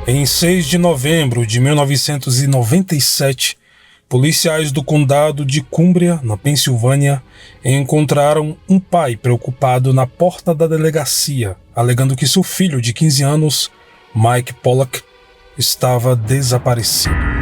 Em 6 de novembro de 1997, policiais do condado de Cumbria, na Pensilvânia, encontraram um pai preocupado na porta da delegacia, alegando que seu filho de 15 anos, Mike Pollock, estava desaparecido.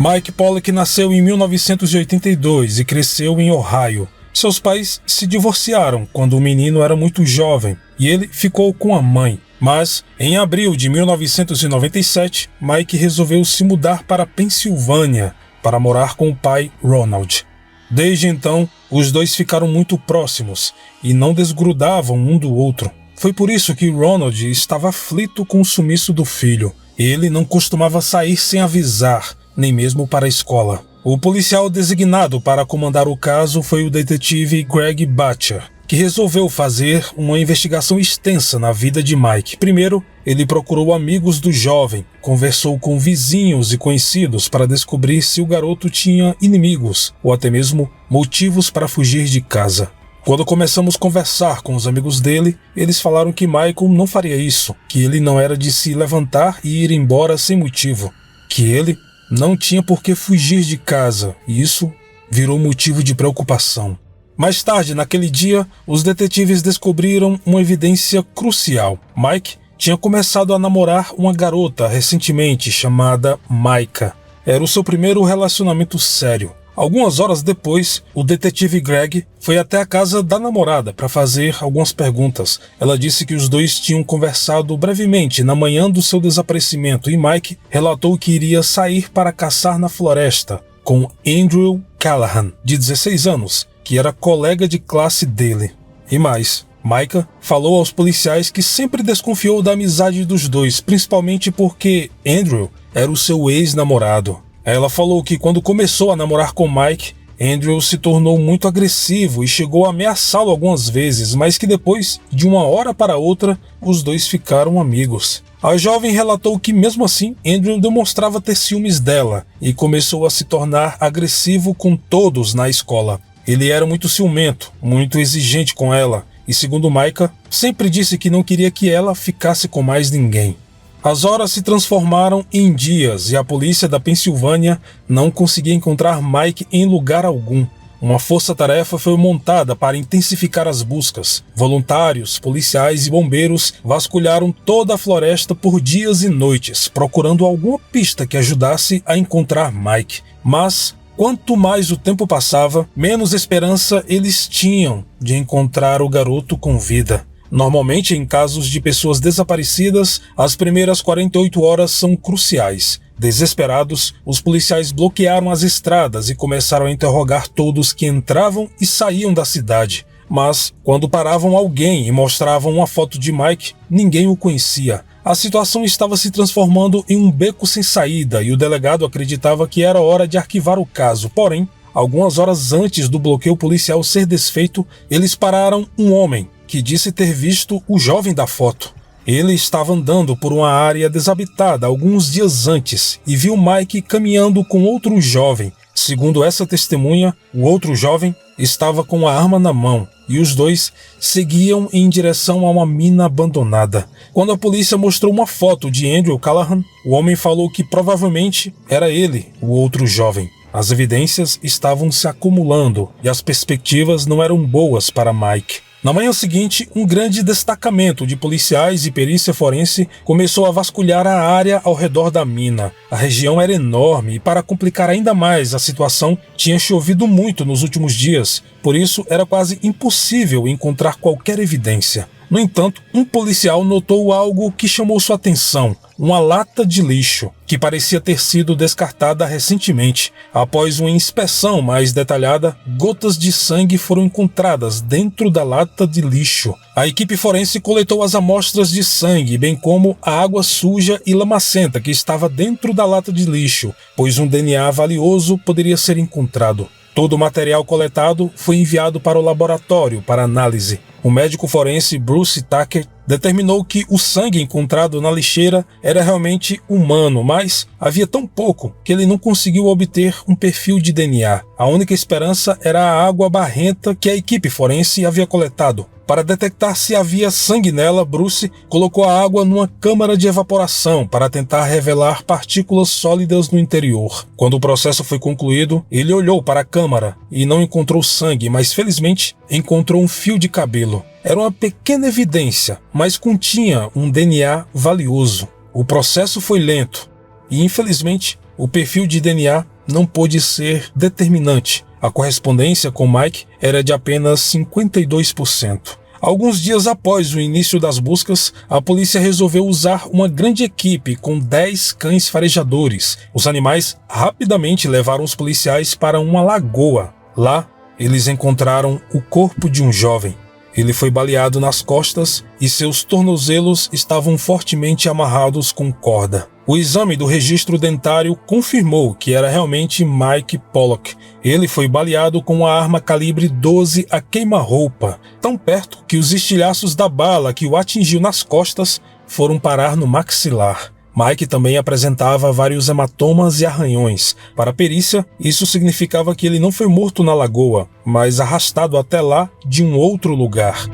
Mike Pollock nasceu em 1982 e cresceu em Ohio. Seus pais se divorciaram quando o menino era muito jovem e ele ficou com a mãe. Mas, em abril de 1997, Mike resolveu se mudar para a Pensilvânia para morar com o pai Ronald. Desde então, os dois ficaram muito próximos e não desgrudavam um do outro. Foi por isso que Ronald estava aflito com o sumiço do filho. Ele não costumava sair sem avisar, nem mesmo para a escola. O policial designado para comandar o caso foi o detetive Greg Butcher, que resolveu fazer uma investigação extensa na vida de Mike. Primeiro, ele procurou amigos do jovem, conversou com vizinhos e conhecidos para descobrir se o garoto tinha inimigos ou até mesmo motivos para fugir de casa. Quando começamos a conversar com os amigos dele, eles falaram que Michael não faria isso, que ele não era de se levantar e ir embora sem motivo, que ele não tinha por que fugir de casa, e isso virou motivo de preocupação. Mais tarde, naquele dia, os detetives descobriram uma evidência crucial. Mike tinha começado a namorar uma garota recentemente chamada Micah. Era o seu primeiro relacionamento sério. Algumas horas depois, o detetive Greg foi até a casa da namorada para fazer algumas perguntas. Ela disse que os dois tinham conversado brevemente na manhã do seu desaparecimento e Mike relatou que iria sair para caçar na floresta com Andrew Callahan, de 16 anos, que era colega de classe dele. E mais, Micah falou aos policiais que sempre desconfiou da amizade dos dois, principalmente porque Andrew era o seu ex-namorado. Ela falou que quando começou a namorar com Mike, Andrew se tornou muito agressivo e chegou a ameaçá-lo algumas vezes, mas que depois, de uma hora para outra, os dois ficaram amigos. A jovem relatou que mesmo assim, Andrew demonstrava ter ciúmes dela e começou a se tornar agressivo com todos na escola. Ele era muito ciumento, muito exigente com ela e, segundo Micah, sempre disse que não queria que ela ficasse com mais ninguém. As horas se transformaram em dias e a polícia da Pensilvânia não conseguia encontrar Mike em lugar algum. Uma força-tarefa foi montada para intensificar as buscas. Voluntários, policiais e bombeiros vasculharam toda a floresta por dias e noites, procurando alguma pista que ajudasse a encontrar Mike. Mas, quanto mais o tempo passava, menos esperança eles tinham de encontrar o garoto com vida. Normalmente, em casos de pessoas desaparecidas, as primeiras 48 horas são cruciais. Desesperados, os policiais bloquearam as estradas e começaram a interrogar todos que entravam e saíam da cidade. Mas, quando paravam alguém e mostravam uma foto de Mike, ninguém o conhecia. A situação estava se transformando em um beco sem saída e o delegado acreditava que era hora de arquivar o caso. Porém, algumas horas antes do bloqueio policial ser desfeito, eles pararam um homem que disse ter visto o jovem da foto. Ele estava andando por uma área desabitada alguns dias antes e viu Mike caminhando com outro jovem. Segundo essa testemunha, o outro jovem estava com a arma na mão e os dois seguiam em direção a uma mina abandonada. Quando a polícia mostrou uma foto de Andrew Callahan, o homem falou que provavelmente era ele, o outro jovem. As evidências estavam se acumulando e as perspectivas não eram boas para Mike. Na manhã seguinte, um grande destacamento de policiais e perícia forense começou a vasculhar a área ao redor da mina. A região era enorme e, para complicar ainda mais a situação, tinha chovido muito nos últimos dias, por isso era quase impossível encontrar qualquer evidência. No entanto, um policial notou algo que chamou sua atenção: uma lata de lixo, que parecia ter sido descartada recentemente. Após uma inspeção mais detalhada, gotas de sangue foram encontradas dentro da lata de lixo. A equipe forense coletou as amostras de sangue, bem como a água suja e lamacenta que estava dentro da lata de lixo, pois um DNA valioso poderia ser encontrado. Todo o material coletado foi enviado para o laboratório para análise. O médico forense Bruce Tucker determinou que o sangue encontrado na lixeira era realmente humano, mas havia tão pouco que ele não conseguiu obter um perfil de DNA. A única esperança era a água barrenta que a equipe forense havia coletado. Para detectar se havia sangue nela, Bruce colocou a água numa câmara de evaporação para tentar revelar partículas sólidas no interior. Quando o processo foi concluído, ele olhou para a câmara e não encontrou sangue, mas felizmente encontrou um fio de cabelo. Era uma pequena evidência, mas continha um DNA valioso. O processo foi lento e, infelizmente, o perfil de DNA não pôde ser determinante. A correspondência com Mike era de apenas 52%. Alguns dias após o início das buscas, a polícia resolveu usar uma grande equipe com 10 cães farejadores. Os animais rapidamente levaram os policiais para uma lagoa. Lá, eles encontraram o corpo de um jovem. Ele foi baleado nas costas e seus tornozelos estavam fortemente amarrados com corda. O exame do registro dentário confirmou que era realmente Mike Pollock. Ele foi baleado com uma arma calibre 12 a queima-roupa, tão perto que os estilhaços da bala que o atingiu nas costas foram parar no maxilar. Mike também apresentava vários hematomas e arranhões. Para a perícia, isso significava que ele não foi morto na lagoa, mas arrastado até lá de um outro lugar.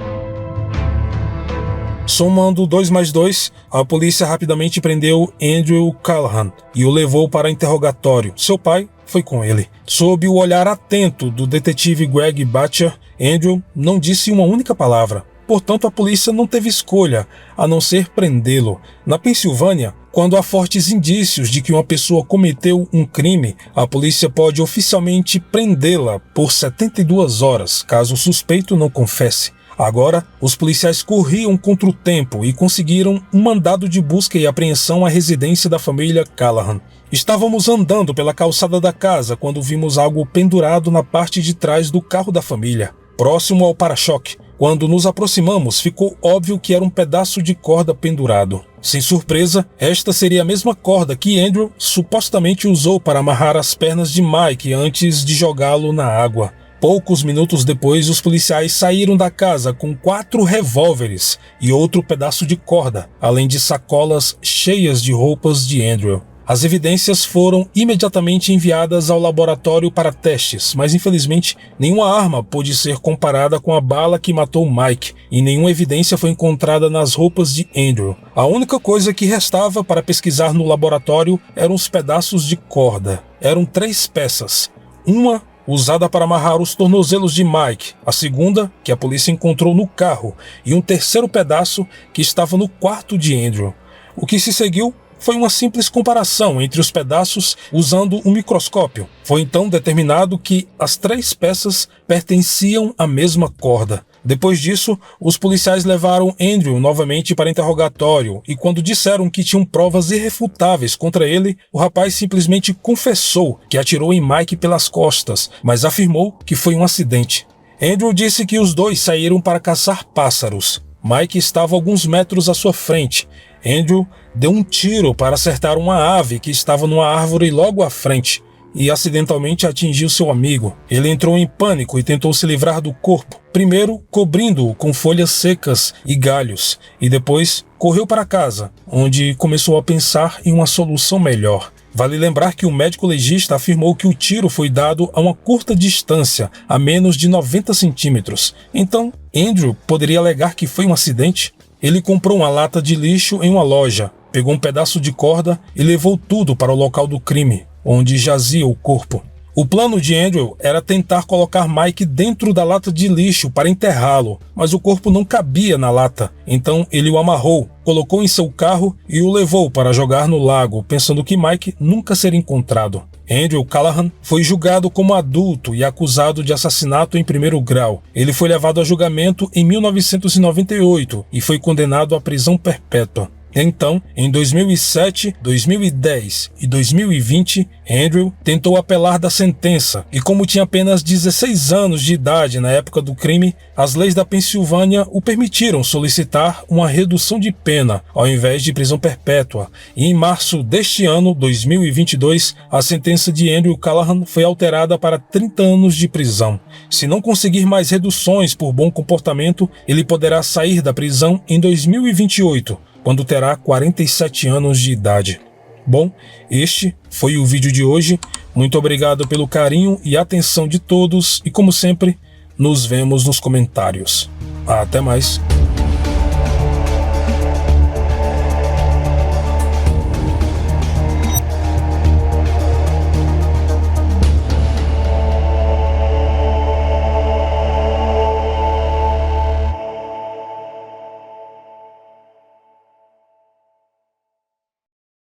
Somando 2 mais 2, a polícia rapidamente prendeu Andrew Callahan e o levou para interrogatório. Seu pai foi com ele. Sob o olhar atento do detetive Greg Butcher, Andrew não disse uma única palavra. Portanto, a polícia não teve escolha, a não ser prendê-lo. Na Pensilvânia, quando há fortes indícios de que uma pessoa cometeu um crime, a polícia pode oficialmente prendê-la por 72 horas, caso o suspeito não confesse. Agora, os policiais corriam contra o tempo e conseguiram um mandado de busca e apreensão à residência da família Callahan. Estávamos andando pela calçada da casa quando vimos algo pendurado na parte de trás do carro da família, próximo ao para-choque. Quando nos aproximamos, ficou óbvio que era um pedaço de corda pendurado. Sem surpresa, esta seria a mesma corda que Andrew supostamente usou para amarrar as pernas de Mike antes de jogá-lo na água. Poucos minutos depois, os policiais saíram da casa com 4 revólveres e outro pedaço de corda, além de sacolas cheias de roupas de Andrew. As evidências foram imediatamente enviadas ao laboratório para testes, mas infelizmente nenhuma arma pôde ser comparada com a bala que matou Mike e nenhuma evidência foi encontrada nas roupas de Andrew. A única coisa que restava para pesquisar no laboratório eram os pedaços de corda. Eram 3 peças. Uma usada para amarrar os tornozelos de Mike, a segunda, que a polícia encontrou no carro, e um terceiro pedaço que estava no quarto de Andrew. O que se seguiu foi uma simples comparação entre os pedaços usando um microscópio. Foi então determinado que as 3 peças pertenciam à mesma corda. Depois disso, os policiais levaram Andrew novamente para interrogatório e quando disseram que tinham provas irrefutáveis contra ele, o rapaz simplesmente confessou que atirou em Mike pelas costas, mas afirmou que foi um acidente. Andrew disse que os dois saíram para caçar pássaros. Mike estava a alguns metros à sua frente. Andrew deu um tiro para acertar uma ave que estava numa árvore logo à frente e acidentalmente atingiu seu amigo. Ele entrou em pânico e tentou se livrar do corpo, primeiro cobrindo-o com folhas secas e galhos, e depois correu para casa, onde começou a pensar em uma solução melhor. Vale lembrar que o médico legista afirmou que o tiro foi dado a uma curta distância, a menos de 90 centímetros. Então, Andrew poderia alegar que foi um acidente? Ele comprou uma lata de lixo em uma loja, pegou um pedaço de corda e levou tudo para o local do crime, onde jazia o corpo. O plano de Andrew era tentar colocar Mike dentro da lata de lixo para enterrá-lo, mas o corpo não cabia na lata, então ele o amarrou, colocou em seu carro e o levou para jogar no lago, pensando que Mike nunca seria encontrado. Andrew Callahan foi julgado como adulto e acusado de assassinato em primeiro grau. Ele foi levado a julgamento em 1998 e foi condenado à prisão perpétua. Então, em 2007, 2010 e 2020, Andrew tentou apelar da sentença e, como tinha apenas 16 anos de idade na época do crime, as leis da Pensilvânia o permitiram solicitar uma redução de pena ao invés de prisão perpétua. E em março deste ano, 2022, a sentença de Andrew Callahan foi alterada para 30 anos de prisão. Se não conseguir mais reduções por bom comportamento, ele poderá sair da prisão em 2028. Quando terá 47 anos de idade. Bom, este foi o vídeo de hoje. Muito obrigado pelo carinho e atenção de todos e, como sempre, nos vemos nos comentários. Até mais!